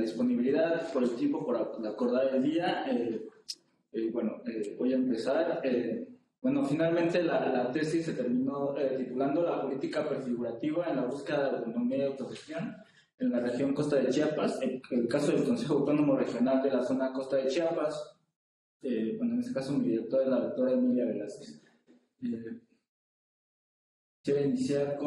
la disponibilidad, por el tiempo, por acordar el día. Voy a empezar. Bueno, finalmente la tesis se terminó titulando La política prefigurativa en la búsqueda de autonomía y autogestión en la región Costa de Chiapas, el caso del Consejo Autónomo Regional de la zona Costa de Chiapas. En este caso mi directora es la doctora Emilia Velázquez. Quiero iniciar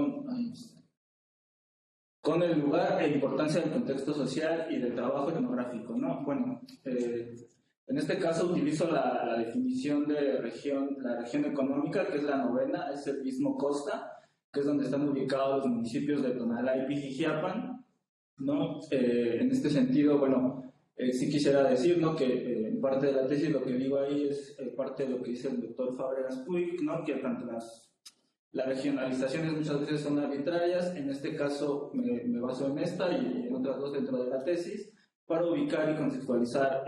con el lugar e importancia del contexto social y del trabajo etnográfico, ¿no? Bueno, en este caso utilizo la definición de la región económica, que es la novena, es el Istmo Costa, que es donde están ubicados los municipios de Tonalá y Pijijiapan, ¿no? En este sentido, sí quisiera decir, ¿no?, que en parte de la tesis lo que digo ahí es parte de lo que dice el doctor Fábregas Puig, ¿no?, que tanto las regionalizaciones muchas veces son arbitrarias. En este caso me baso en esta y en otras dos dentro de la tesis, para ubicar y contextualizar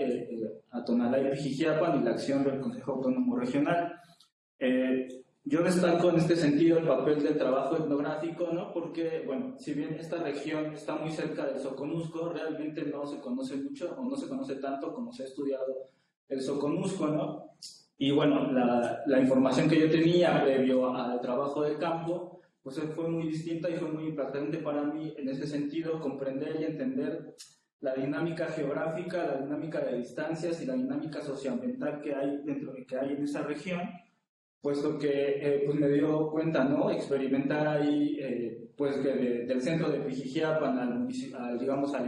a Tonalá y Pijijiapan y la acción del Consejo Autónomo Regional. Yo destaco en este sentido el papel del trabajo etnográfico, ¿no? Porque, si bien esta región está muy cerca del Soconusco, realmente no se conoce mucho o no se conoce tanto como se ha estudiado el Soconusco, ¿no? Y la información que yo tenía previo al trabajo de campo, pues fue muy distinta y fue muy impactante para mí en ese sentido, comprender y entender la dinámica geográfica, la dinámica de distancias y la dinámica socioambiental que hay en esa región, puesto que pues me dio cuenta, ¿no?, experimentar ahí pues que del centro de Pijijiapan al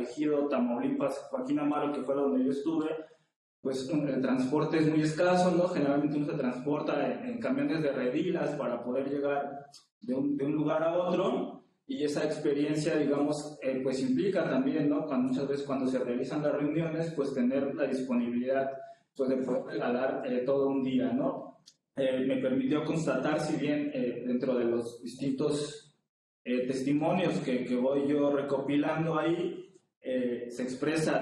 ejido Tamaulipas, Joaquín Amaro, que fue donde yo estuve, pues el transporte es muy escaso, ¿no? Generalmente uno se transporta en camiones de redilas para poder llegar de un lugar a otro, y esa experiencia, pues implica también, ¿no?, muchas veces cuando se realizan las reuniones, pues tener la disponibilidad, pues de poder regalar todo un día, ¿no? Me permitió constatar, si bien dentro de los distintos testimonios que voy yo recopilando ahí, se expresa,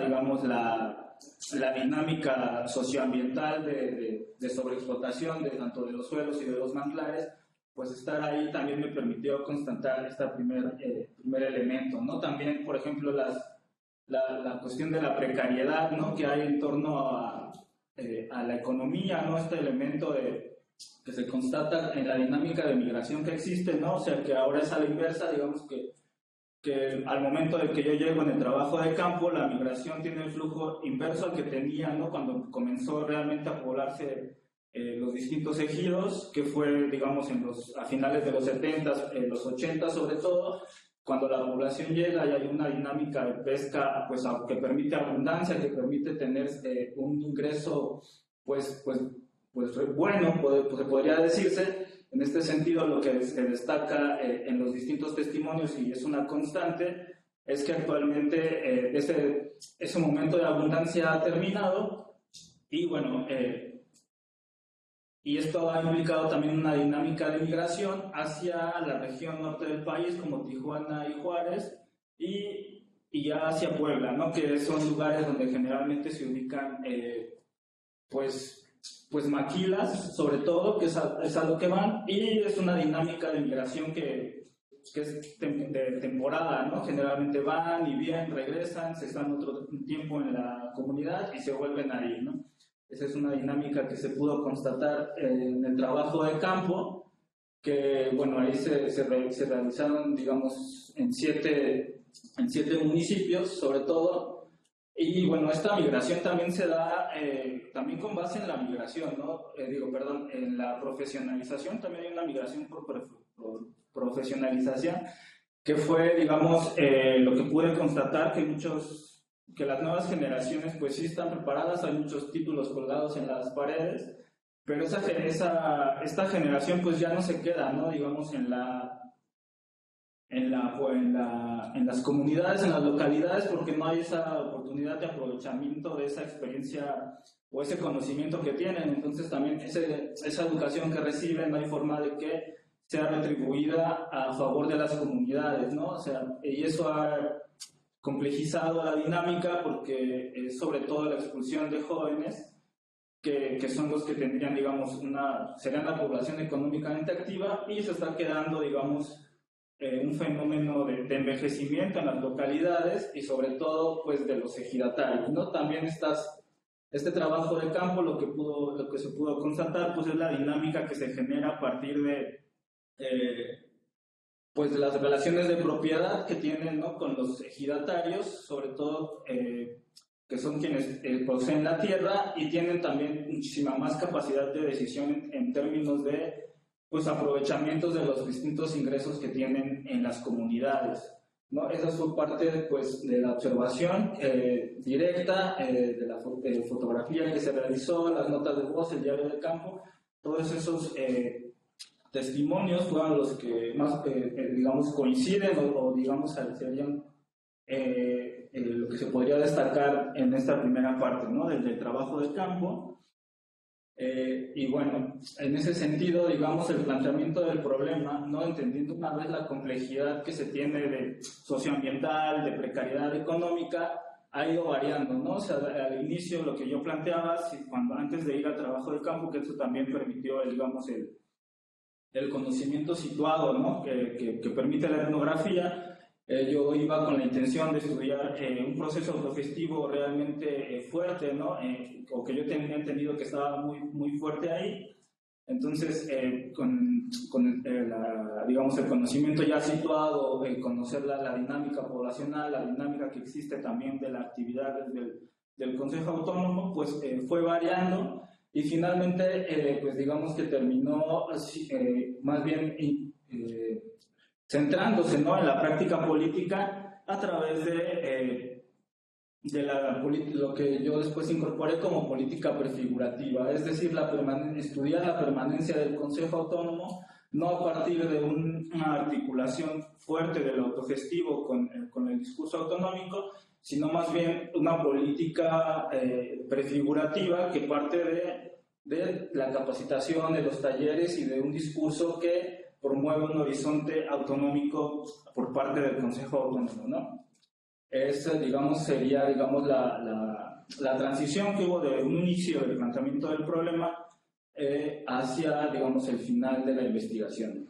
la dinámica socioambiental de sobreexplotación tanto de los suelos y de los manglares, pues estar ahí también me permitió constatar este primer elemento, ¿no? También, por ejemplo, la cuestión de la precariedad, ¿no?, que hay en torno a la economía, ¿no? Este elemento que se constata en la dinámica de migración que existe, ¿no? O sea, que ahora es a la inversa, que al momento de que yo llego en el trabajo de campo, la migración tiene el flujo inverso al que tenía, ¿no?, cuando comenzó realmente a poblarse los distintos ejidos, que fue, a finales de los 70, los 80 sobre todo, cuando la población llega y hay una dinámica de pesca, pues, que permite abundancia, que permite tener un ingreso, pues bueno, se podría decirse. En este sentido, lo que se destaca en los distintos testimonios, y es una constante, es que actualmente ese momento de abundancia ha terminado, y esto ha implicado también una dinámica de migración hacia la región norte del país, como Tijuana y Juárez, y ya hacia Puebla, ¿no?, que son lugares donde generalmente se ubican pues maquilas, sobre todo, que es a lo que van, y es una dinámica de migración que es de temporada, ¿no? Generalmente van y vienen, regresan, se están otro tiempo en la comunidad y se vuelven a ir, ¿no? Esa es una dinámica que se pudo constatar en el trabajo de campo, que, ahí se realizaron, en siete municipios, sobre todo. Y esta migración también se da también con base en la migración, ¿no? En la profesionalización. También hay una migración por profesionalización, que fue, lo que pude constatar, que las nuevas generaciones pues sí están preparadas, hay muchos títulos colgados en las paredes, pero esta generación pues ya no se queda, ¿no?, en las comunidades, en las localidades, porque no hay esa oportunidad de aprovechamiento de esa experiencia o ese conocimiento que tienen. Entonces también esa educación que reciben no hay forma de que sea retribuida a favor de las comunidades, ¿no? O sea, y eso ha complejizado la dinámica, porque es sobre todo la expulsión de jóvenes que son los que tendrían, serían la población económicamente activa, y se está quedando, un fenómeno de envejecimiento en las localidades y sobre todo pues de los ejidatarios, ¿no? También este trabajo de campo lo que se pudo constatar pues es la dinámica que se genera a partir de pues de las relaciones de propiedad que tienen, ¿no?, con los ejidatarios, sobre todo que son quienes poseen la tierra y tienen también muchísima más capacidad de decisión en términos de pues aprovechamientos de los distintos ingresos que tienen en las comunidades, ¿no? Esa fue parte pues, de la observación directa, de la fotografía que se realizó, las notas de voz, el diario de campo, todos esos testimonios fueron los que más, digamos, coinciden o digamos, serían lo que se podría destacar en esta primera parte, ¿no?, del trabajo de campo. Y bueno, en ese sentido, digamos, el planteamiento del problema, ¿no?, entendiendo una vez la complejidad que se tiene de socioambiental, de precariedad económica, ha ido variando, ¿no? O sea, al inicio lo que yo planteaba, antes de ir al trabajo de campo, que eso también permitió, digamos, el conocimiento situado, ¿no?, que permite la etnografía. Yo iba con la intención de estudiar un proceso autogestivo realmente fuerte, ¿no?, o que yo tenía entendido que estaba muy, muy fuerte ahí. Entonces, con digamos, el conocimiento ya situado, conocer la dinámica poblacional, la dinámica que existe también de la actividad del Consejo Autónomo, pues fue variando y finalmente, pues digamos que terminó más bien centrándose, ¿no?, en la práctica política a través de lo que yo después incorporé como política prefigurativa, es decir, estudiar la permanencia del Consejo Autónomo no a partir de una articulación fuerte del autogestivo con el discurso autonómico, sino más bien una política prefigurativa que parte de la capacitación, de los talleres y de un discurso que promueve un horizonte autonómico por parte del Consejo Autónomo, ¿no? Esa, digamos, sería, digamos, la transición que hubo de un inicio del planteamiento del problema hacia, digamos, el final de la investigación.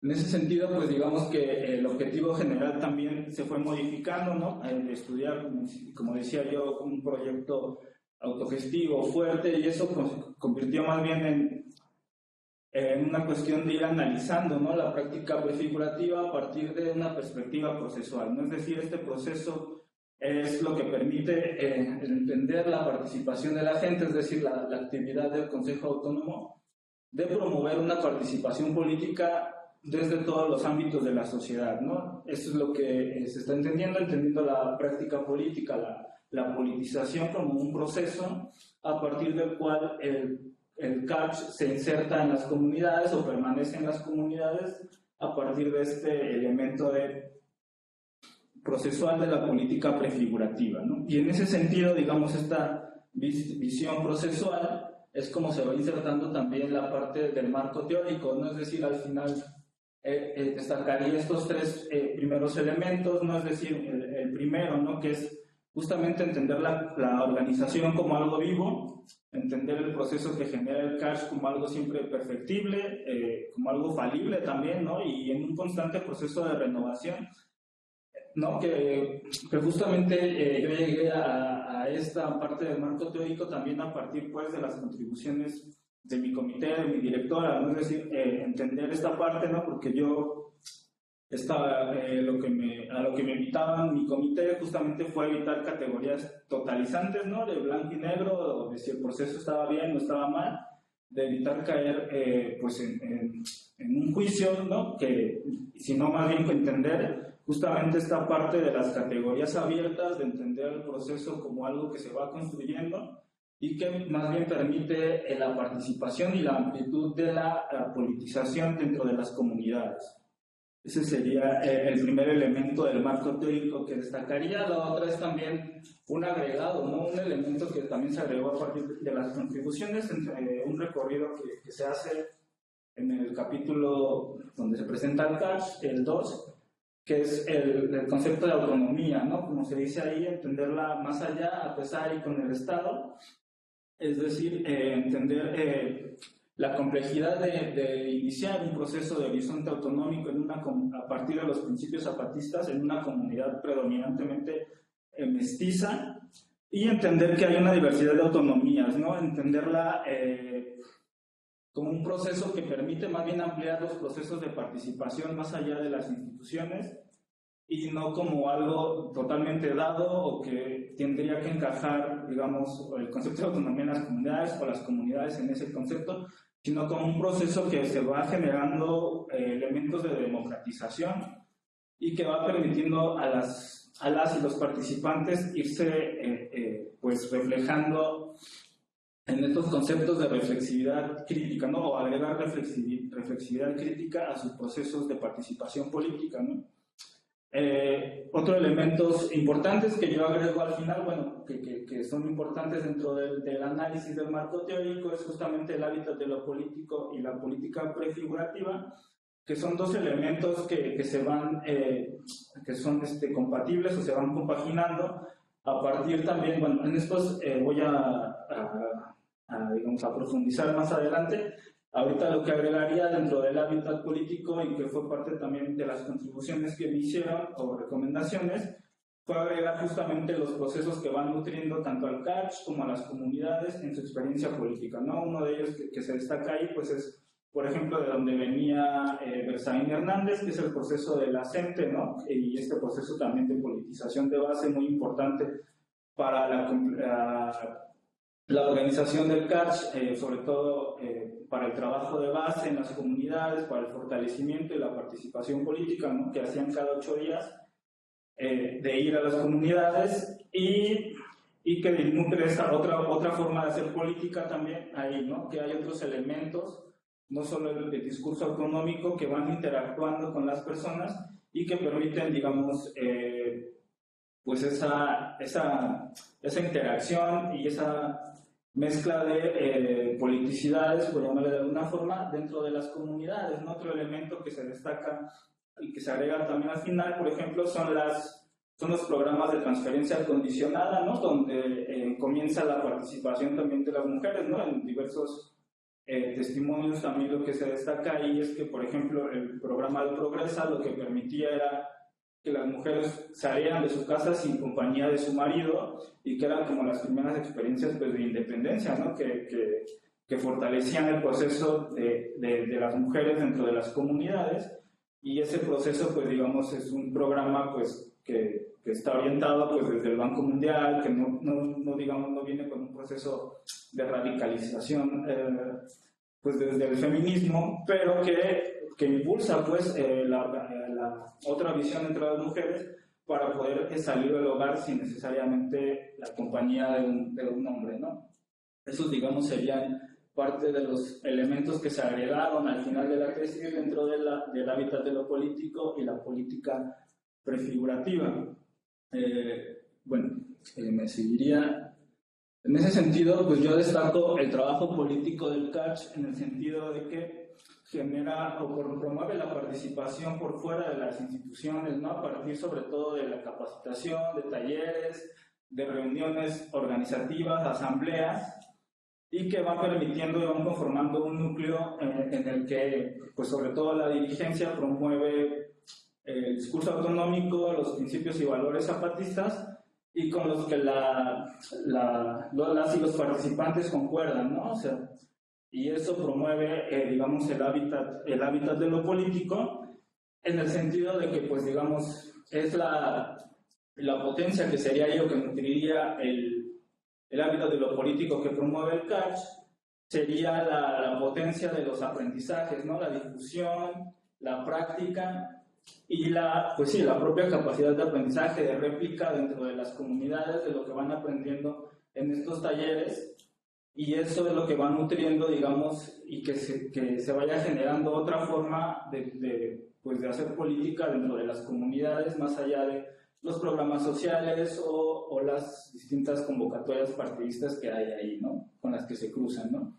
En ese sentido, pues digamos que el objetivo general también se fue modificando, ¿no? El de estudiar, como decía yo, un proyecto autogestivo fuerte, y eso pues, convirtió más bien en una cuestión de ir analizando, ¿no?, la práctica prefigurativa a partir de una perspectiva procesual, ¿no? Es decir, este proceso es lo que permite entender la participación de la gente, es decir, la actividad del Consejo Autónomo, de promover una participación política desde todos los ámbitos de la sociedad, ¿no? Eso es lo que se está entendiendo la práctica política, la politización como un proceso a partir del cual el CAPS se inserta en las comunidades o permanece en las comunidades a partir de este elemento procesual de la política prefigurativa, ¿no? Y en ese sentido, digamos, esta visión procesual es como se va insertando también la parte del marco teórico, ¿no? Es decir, al final destacaría estos tres primeros elementos, ¿no? Es decir, el primero, ¿no?, que es justamente entender la organización como algo vivo, entender el proceso que genera el CAPS como algo siempre perfectible, como algo falible también, ¿no?, y en un constante proceso de renovación, ¿no?, que justamente yo llegué a esta parte del marco teórico también a partir, pues, de las contribuciones de mi comité, de mi directora, ¿no? Es decir, entender esta parte, ¿no?, porque yo a lo que me invitaban mi comité justamente fue evitar categorías totalizantes, ¿no?, de blanco y negro, o de si el proceso estaba bien o estaba mal, de evitar caer pues en un juicio, ¿no?, sino más bien entender justamente esta parte de las categorías abiertas, de entender el proceso como algo que se va construyendo y que más bien permite la participación y la amplitud de la politización dentro de las comunidades. Ese sería el primer elemento del marco teórico que destacaría. La otra es también un agregado, ¿no?, un elemento que también se agregó a partir de las contribuciones, un recorrido que se hace en el capítulo donde se presenta el CAPS, el 2, que es el concepto de autonomía, ¿no?, como se dice ahí, entenderla más allá, a pesar y con el Estado, es decir, entender la complejidad de iniciar un proceso de horizonte autonómico a partir de los principios zapatistas en una comunidad predominantemente mestiza, y entender que hay una diversidad de autonomías, ¿no? Entenderla como un proceso que permite más bien ampliar los procesos de participación más allá de las instituciones, y no como algo totalmente dado o que tendría que encajar, digamos, el concepto de autonomía en las comunidades o las comunidades en ese concepto, sino como un proceso que se va generando elementos de democratización y que va permitiendo a las y los participantes irse pues reflejando en estos conceptos de reflexividad crítica, ¿no? O agregar reflexividad crítica a sus procesos de participación política, ¿no? Otros elementos importantes que yo agrego al final, bueno, que son importantes dentro del análisis del marco teórico, es justamente el hábitat de lo político y la política prefigurativa, que son dos elementos que se van, que son compatibles o se van compaginando a partir también, bueno, en estos voy digamos, a profundizar más adelante. Ahorita lo que agregaría dentro del hábitat político, y que fue parte también de las contribuciones que me hicieron o recomendaciones, fue agregar justamente los procesos que van nutriendo tanto al CACH como a las comunidades en su experiencia política, ¿no? Uno de ellos que se destaca ahí, pues es, por ejemplo, de donde venía Berzaín Hernández, que es el proceso de la CENTE, ¿no? Y este proceso también de politización de base muy importante para la organización del CACH, sobre todo para el trabajo de base en las comunidades, para el fortalecimiento y la participación política, ¿no? Que hacían cada 8 días, de ir a las comunidades y que nutre esta otra forma de hacer política también ahí, ¿no? Que hay otros elementos, no solo el discurso autonómico, que van interactuando con las personas y que permiten, digamos, pues esa interacción y esa mezcla de politicidades, por llamarle de alguna forma, dentro de las comunidades, ¿no? Otro elemento que se destaca y que se agrega también al final, por ejemplo, son los programas de transferencia condicionada, ¿no? Donde comienza la participación también de las mujeres, ¿no? En diversos testimonios también lo que se destaca ahí es que, por ejemplo, el programa de Progresa lo que permitía era que las mujeres salieran de su casa sin compañía de su marido, y que eran como las primeras experiencias, pues, de independencia, ¿no? Que fortalecían el proceso de las mujeres dentro de las comunidades. Y ese proceso, pues, digamos, es un programa, pues, que está orientado, pues, desde el Banco Mundial, que digamos, no viene con un proceso de radicalización, pues, desde el feminismo, pero que impulsa, pues, la otra visión entre las mujeres para poder salir del hogar sin necesariamente la compañía de un hombre, ¿no? Esos, digamos, serían parte de los elementos que se agregaron al final de la tesis dentro del hábitat de lo político y la política prefigurativa. Bueno, me seguiría. En ese sentido, pues yo destaco el trabajo político del CACH en el sentido de que genera o promueve la participación por fuera de las instituciones, ¿no? A partir sobre todo de la capacitación, de talleres, de reuniones organizativas, asambleas, y que van permitiendo y van conformando un núcleo en el que, pues, sobre todo la dirigencia promueve el discurso autonómico, los principios y valores zapatistas, y con los que las y los participantes concuerdan, ¿no? O sea, y eso promueve, digamos, el hábitat de lo político, en el sentido de que, pues, digamos, es la potencia que sería ello que nutriría el hábitat de lo político que promueve el CACH, sería la potencia de los aprendizajes, ¿no? La difusión, la práctica y pues sí, la propia capacidad de aprendizaje, de réplica dentro de las comunidades, de lo que van aprendiendo en estos talleres, y eso es lo que va nutriendo, digamos, y que se vaya generando otra forma pues de hacer política dentro de las comunidades, más allá de los programas sociales o las distintas convocatorias partidistas que hay ahí, ¿no? Con las que se cruzan, ¿no?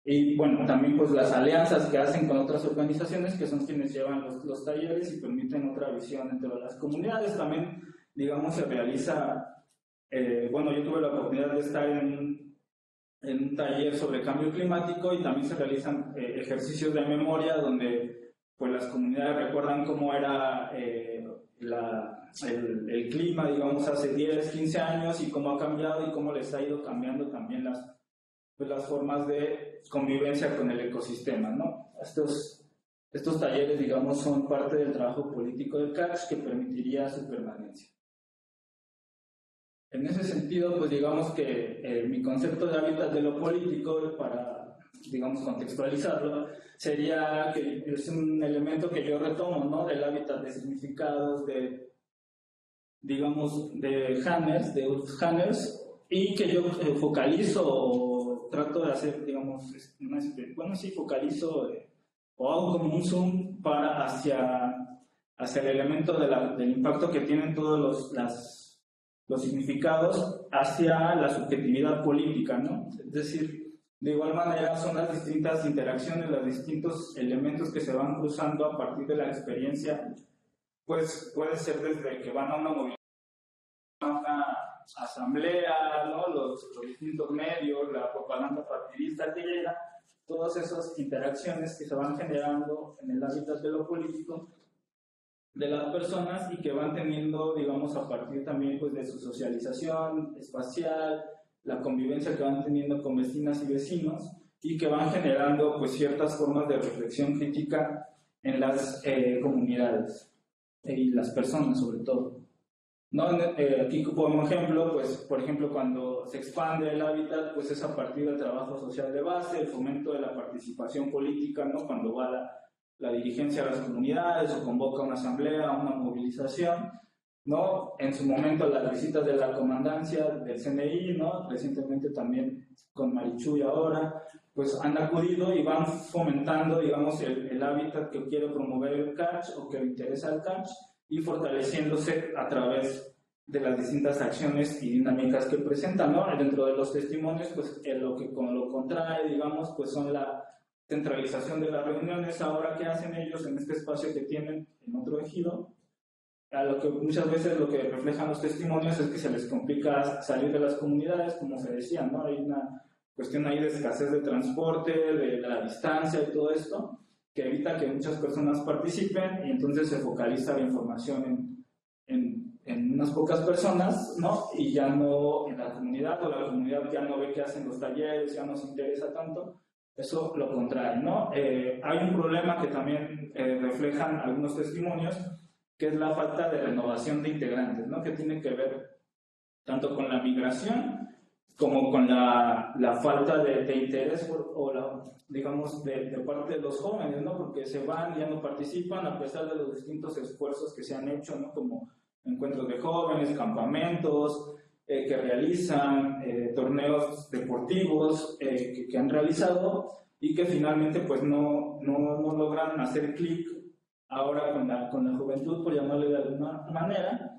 Y bueno, también, pues, las alianzas que hacen con otras organizaciones que son quienes llevan los talleres y permiten otra visión dentro de las comunidades. También, digamos, se realiza, bueno, yo tuve la oportunidad de estar en un taller sobre cambio climático, y también se realizan ejercicios de memoria donde pues las comunidades recuerdan cómo era el clima, digamos, hace 10, 15 años, y cómo ha cambiado y cómo les ha ido cambiando también las formas de convivencia con el ecosistema, ¿no? Estos talleres, digamos, son parte del trabajo político del CACH que permitiría su permanencia. En ese sentido, pues digamos que mi concepto de hábitat de lo político, para, digamos, contextualizarlo, sería que es un elemento que yo retomo, ¿no? Del hábitat de significados, digamos, de Hanners, de Ulf Hanners, y que yo focalizo o trato de hacer, digamos, focalizo o hago como un zoom hacia el elemento del impacto que tienen todos los significados hacia la subjetividad política, ¿no? Es decir, de igual manera son las distintas interacciones, los distintos elementos que se van cruzando a partir de la experiencia, pues puede ser desde que van a una movilización, a una asamblea, ¿no? Los distintos medios, la propaganda partidista que llega, todas esas interacciones que se van generando en el hábitat de lo político de las personas y que van teniendo, digamos, a partir también pues, de su socialización espacial, la convivencia que van teniendo con vecinas y vecinos, y que van generando pues, ciertas formas de reflexión crítica en las comunidades y las personas sobre todo. ¿No? Aquí como ejemplo, pues, por ejemplo, cuando se expande el hábitat, pues es a partir del trabajo social de base, el fomento de la participación política, ¿no? Cuando va la dirigencia a las comunidades o convoca una asamblea, una movilización, ¿no? En su momento las visitas de la comandancia del CNI, ¿no? Recientemente también con Marichuy ahora, pues han acudido y van fomentando, digamos, el hábitat que quiere promover el CACH o que le interesa al CACH, y fortaleciéndose a través de las distintas acciones y dinámicas que presentan, ¿no? Dentro de los testimonios, pues lo que con lo contrae, digamos, pues son la centralización de las reuniones ahora que hacen ellos en este espacio que tienen en otro ejido, a lo que muchas veces lo que reflejan los testimonios es que se les complica salir de las comunidades, como se decía, ¿no? Hay una cuestión ahí de escasez de transporte, de la distancia y todo esto, que evita que muchas personas participen, y entonces se focaliza la información en unas pocas personas, ¿no? Y ya no en la comunidad, o la comunidad ya no ve qué hacen los talleres, ya no se interesa tanto. Eso lo contrae, ¿no? Hay un problema que también reflejan algunos testimonios, que es la falta de renovación de integrantes, ¿no? Que tiene que ver tanto con la migración como con la falta de interés digamos, de parte de los jóvenes, ¿no? Porque se van, ya no participan, a pesar de los distintos esfuerzos que se han hecho, ¿no? Como encuentros de jóvenes, campamentos, que realizan, torneos deportivos que han realizado, y que finalmente pues no logran hacer clic ahora con la juventud, por llamarle de alguna manera.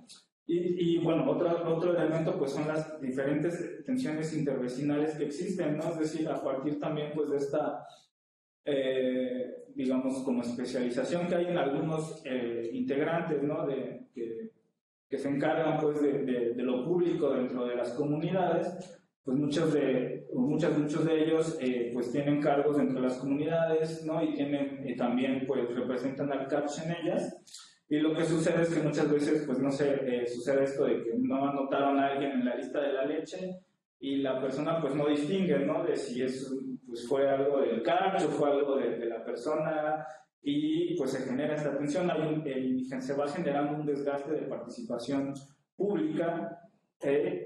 Y bueno, otro elemento pues son las diferentes tensiones intervecinales que existen, ¿no? Es decir, a partir también pues de esta digamos como especialización que hay en algunos integrantes, ¿no? Que se encargan pues de lo público dentro de las comunidades, pues muchos de ellos pues tienen cargos dentro de las comunidades, ¿no? Y tienen también pues representan al CAPS en ellas. Y lo que sucede es que muchas veces, pues no sé, sucede esto de que no anotaron a alguien en la lista de la leche, y la persona pues no distingue, ¿no? De si pues fue algo del CAPS o fue algo de la persona, y pues se genera esta tensión, se va generando un desgaste de participación pública,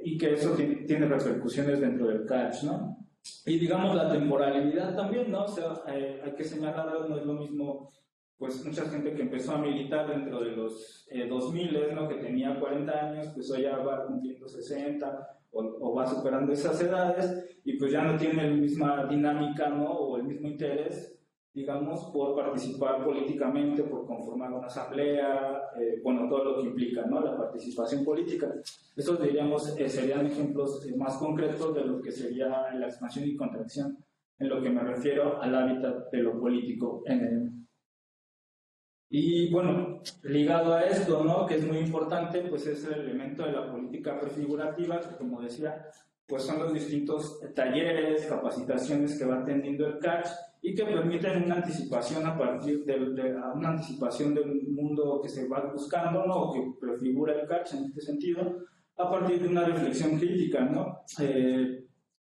y que eso tiene repercusiones dentro del CAPS, ¿no? Y digamos la temporalidad también, ¿no? O sea, hay que señalar, no es lo mismo pues mucha gente que empezó a militar dentro de los 2000, ¿no? Que tenía 40 años, pues hoy ya va cumpliendo 60 o va superando esas edades, y pues ya no tiene la misma dinámica, ¿no? O el mismo interés, digamos, por participar políticamente, por conformar una asamblea, bueno, todo lo que implica, ¿no? La participación política. Estos, diríamos, serían ejemplos más concretos de lo que sería la expansión y contracción, en lo que me refiero al hábitat de lo político Y bueno, ligado a esto, ¿no? Que es muy importante, pues es el elemento de la política prefigurativa, que como decía, pues son los distintos talleres, capacitaciones que va teniendo el CACH y que permiten una anticipación a partir una anticipación del mundo que se va buscando, ¿no? O que prefigura el CACH en este sentido, a partir de una reflexión crítica, ¿no?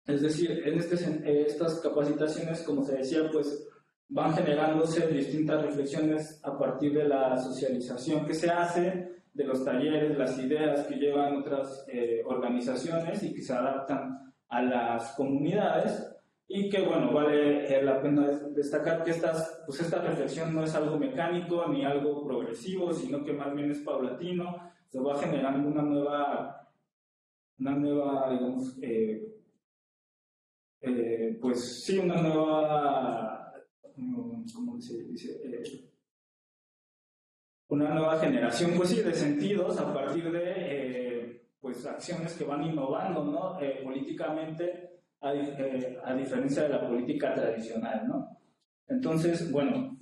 Es decir, en estas capacitaciones, como se decía, pues van generándose distintas reflexiones a partir de la socialización que se hace, de los talleres, las ideas que llevan otras organizaciones y que se adaptan a las comunidades, y que, bueno, vale la pena destacar que esta reflexión no es algo mecánico ni algo progresivo, sino que más bien es paulatino, se va generando una nueva, digamos, pues sí, una nueva, ¿cómo se dice? Una nueva generación, pues sí, de sentidos a partir de pues acciones que van innovando, ¿no? Políticamente, a diferencia de la política tradicional, ¿no? Entonces, bueno,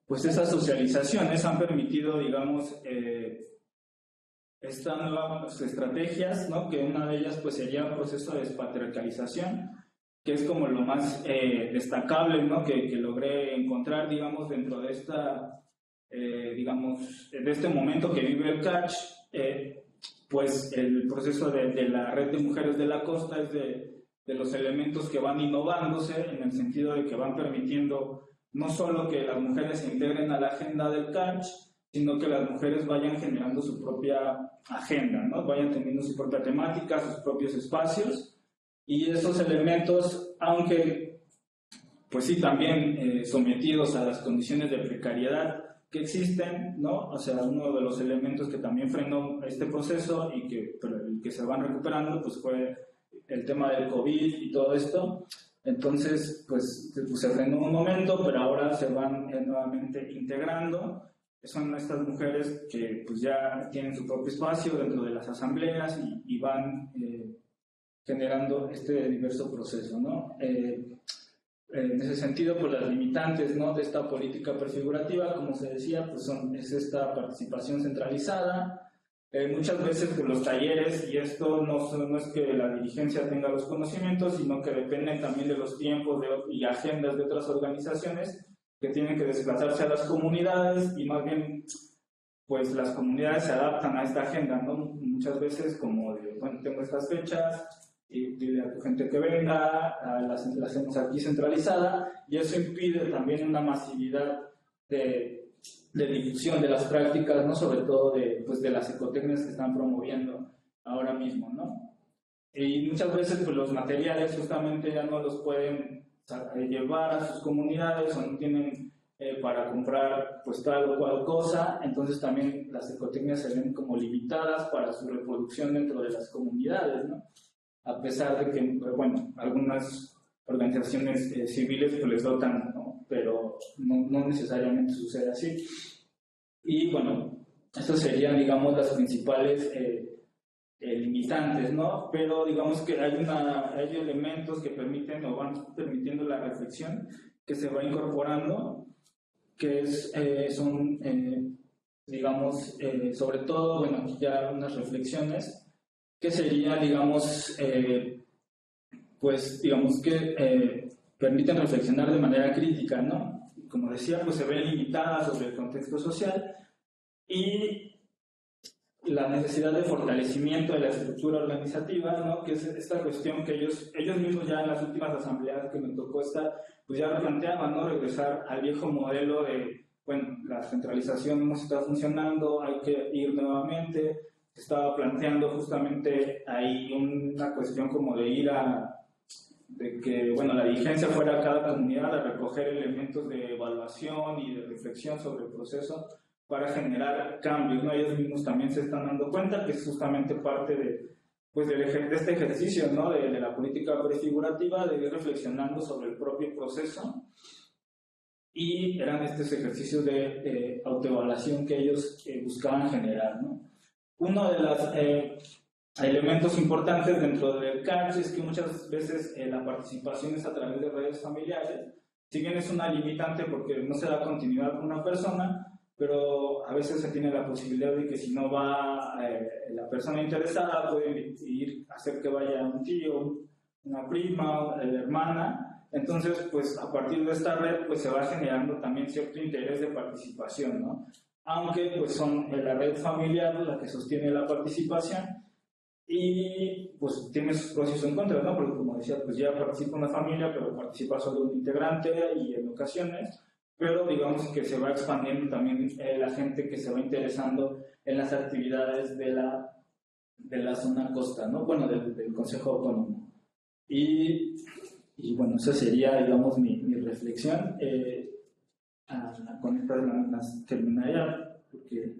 pues esas socializaciones han permitido, digamos, estas nuevas estrategias, ¿no? Que una de ellas pues sería un proceso de despatriarcalización, que es como lo más destacable, ¿no? que logré encontrar, digamos, dentro de esta, digamos, de este momento que vive el CACH. Pues el proceso de la Red de Mujeres de la Costa es de los elementos que van innovándose, en el sentido de que van permitiendo no solo que las mujeres se integren a la agenda del CACH, sino que las mujeres vayan generando su propia agenda, ¿no? Vayan teniendo su propia temática, sus propios espacios, y esos elementos, aunque pues sí también sometidos a las condiciones de precariedad que existen, ¿no? O sea, uno de los elementos que también frenó este proceso y que se van recuperando, pues fue el tema del COVID y todo esto. Entonces, pues se frenó un momento, pero ahora se van nuevamente integrando. Son estas mujeres que pues ya tienen su propio espacio dentro de las asambleas y van generando este diverso proceso, ¿no? En ese sentido, pues las limitantes, ¿no? De esta política prefigurativa, como se decía, pues es esta participación centralizada. Muchas veces pues, los talleres, y esto no es que la dirigencia tenga los conocimientos, sino que dependen también de los tiempos y agendas de otras organizaciones que tienen que desplazarse a las comunidades, y más bien pues las comunidades se adaptan a esta agenda, ¿no? Muchas veces como de, bueno, tengo estas fechas y dile a tu gente que venga, la hacemos aquí centralizada, y eso impide también una masividad de difusión de las prácticas, ¿no? Sobre todo de las ecotecnias que están promoviendo ahora mismo, ¿no? Y muchas veces pues, los materiales justamente ya no los pueden llevar a sus comunidades, o no tienen para comprar pues tal o cual cosa, entonces también las ecotecnias se ven como limitadas para su reproducción dentro de las comunidades, ¿no? A pesar de que, bueno, algunas organizaciones civiles pues les dotan, ¿no? Pero no necesariamente sucede así. Y bueno, estas serían, digamos, las principales limitantes, ¿no? Pero digamos que hay elementos que permiten o van permitiendo la reflexión que se va incorporando, que son, digamos, sobre todo, bueno, aquí ya unas reflexiones que serían, digamos, pues, digamos que permiten reflexionar de manera crítica, ¿no? Como decía, pues se ven limitadas sobre el contexto social y la necesidad de fortalecimiento de la estructura organizativa, ¿no? Que es esta cuestión que ellos mismos ya en las últimas asambleas que me tocó estar, pues ya lo planteaban, ¿no? Regresar al viejo modelo de, bueno, la centralización no está funcionando, hay que ir nuevamente. Estaba planteando justamente ahí una cuestión como de ir de que, bueno, la dirigencia fuera a cada comunidad a recoger elementos de evaluación y de reflexión sobre el proceso para generar cambios, ¿no? Ellos mismos también se están dando cuenta que es justamente parte de este ejercicio, ¿no? De la política prefigurativa, de ir reflexionando sobre el propio proceso, y eran estos ejercicios de autoevaluación que ellos buscaban generar, ¿no? Uno de los elementos importantes dentro del CACH es que muchas veces la participación es a través de redes familiares. Si bien es una limitante porque no se da continuidad con una persona, pero a veces se tiene la posibilidad de que si no va la persona interesada, puede ir a hacer que vaya un tío, una prima, la hermana. Entonces, pues a partir de esta red, pues se va generando también cierto interés de participación, ¿no? Aunque pues son la red familiar la que sostiene la participación y pues tiene sus pros y sus contras, ¿no? Porque como decía, pues ya participa una familia, pero participa solo un integrante y en ocasiones, pero digamos que se va expandiendo también la gente que se va interesando en las actividades de la zona costa, ¿no? Bueno, del Consejo Autónomo. Y bueno, esa sería, digamos, mi reflexión. Con estas las terminaría, porque